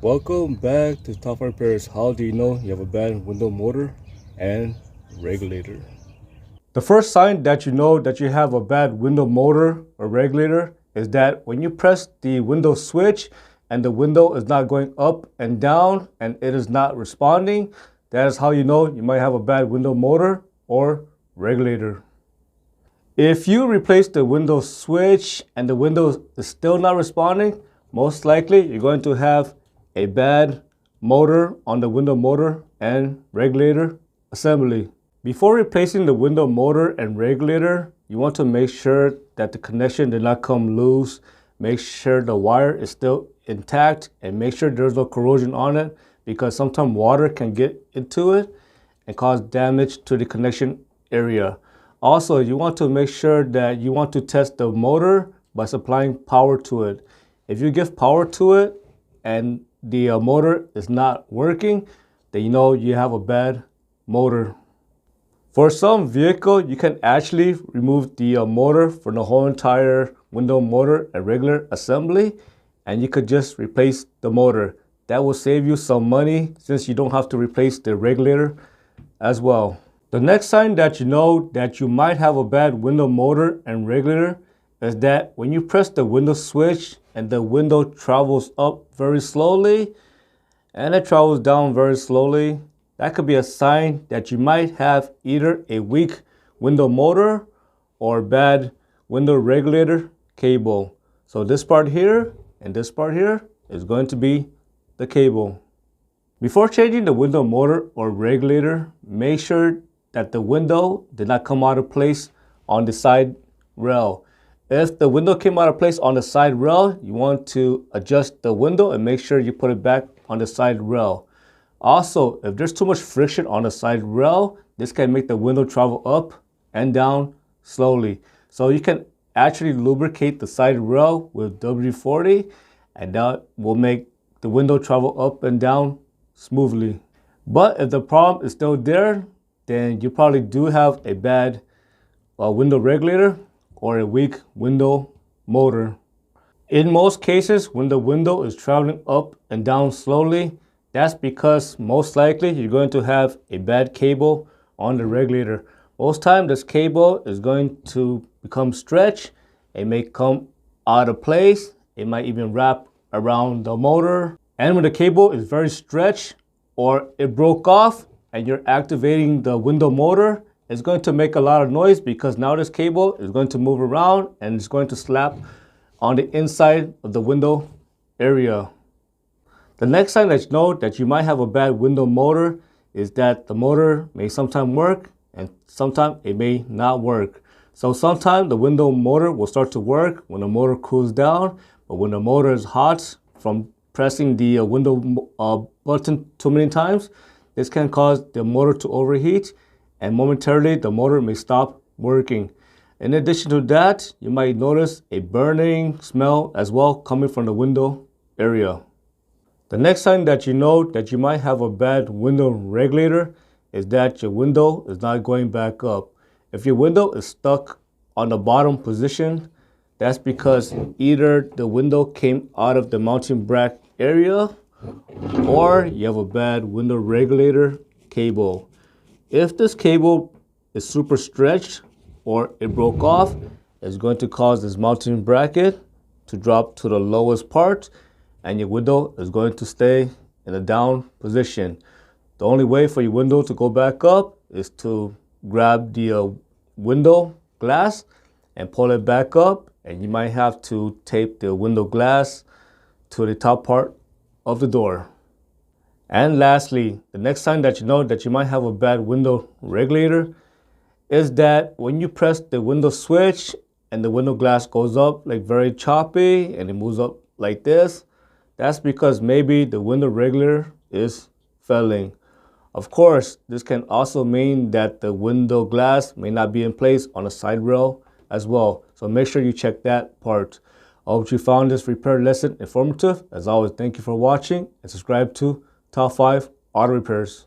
Welcome back to Top 5 Repairs. How do you know you have a bad window motor and regulator? The first sign that you know that you have a bad window motor or regulator is that when you press the window switch and the window is not going up and down and it is not responding, that is how you know you might have a bad window motor or regulator. If you replace the window switch and the window is still not responding, most likely you're going to have a bad motor on the window motor and regulator assembly. Before replacing the window motor and regulator, you want to make sure that the connection did not come loose. Make sure the wire is still intact and make sure there's no corrosion on it, because sometimes water can get into it and cause damage to the connection area. Also, you want to make sure that you want to test the motor by supplying power to it. If you give power to it and the motor is not working, then you know you have a bad motor. For some vehicle, you can actually remove the motor from the whole entire window motor and regulator assembly, and you could just replace the motor. That will save you some money since you don't have to replace the regulator as well. The next sign that you know that you might have a bad window motor and regulator is that when you press the window switch and the window travels up very slowly and it travels down very slowly, that could be a sign that you might have either a weak window motor or bad window regulator cable. So this part here and this part here is going to be the cable. Before changing the window motor or regulator, make sure that the window did not come out of place on the side rail. If the window came out of place on the side rail, you want to adjust the window and make sure you put it back on the side rail. Also, if there's too much friction on the side rail, this can make the window travel up and down slowly. So you can actually lubricate the side rail with WD-40 and that will make the window travel up and down smoothly. But if the problem is still there, then you probably do have a bad window regulator or a weak window motor. In most cases, when the window is traveling up and down slowly, that's because most likely you're going to have a bad cable on the regulator. Most time this cable is going to become stretched. It may come out of place. It might even wrap around the motor. And when the cable is very stretched or it broke off and you're activating the window motor, it's going to make a lot of noise because now this cable is going to move around and it's going to slap on the inside of the window area. The next sign that you know that you might have a bad window motor is that the motor may sometimes work and sometimes it may not work. So sometimes the window motor will start to work when the motor cools down, but when the motor is hot from pressing the window button too many times, this can cause the motor to overheat and momentarily the motor may stop working. In addition to that, you might notice a burning smell as well coming from the window area. The next sign that you know that you might have a bad window regulator is that your window is not going back up. If your window is stuck on the bottom position, that's because either the window came out of the mounting bracket area or you have a bad window regulator cable. If this cable is super stretched or it broke off, it's going to cause this mounting bracket to drop to the lowest part and your window is going to stay in a down position. The only way for your window to go back up is to grab the window glass and pull it back up, and you might have to tape the window glass to the top part of the door. And lastly, the next sign that you know that you might have a bad window regulator is that when you press the window switch and the window glass goes up like very choppy and it moves up like this, that's because maybe the window regulator is failing. Of course, this can also mean that the window glass may not be in place on the side rail as well. So make sure you check that part. I hope you found this repair lesson informative. As always, thank you for watching and subscribe to Top 5 Auto Repairs.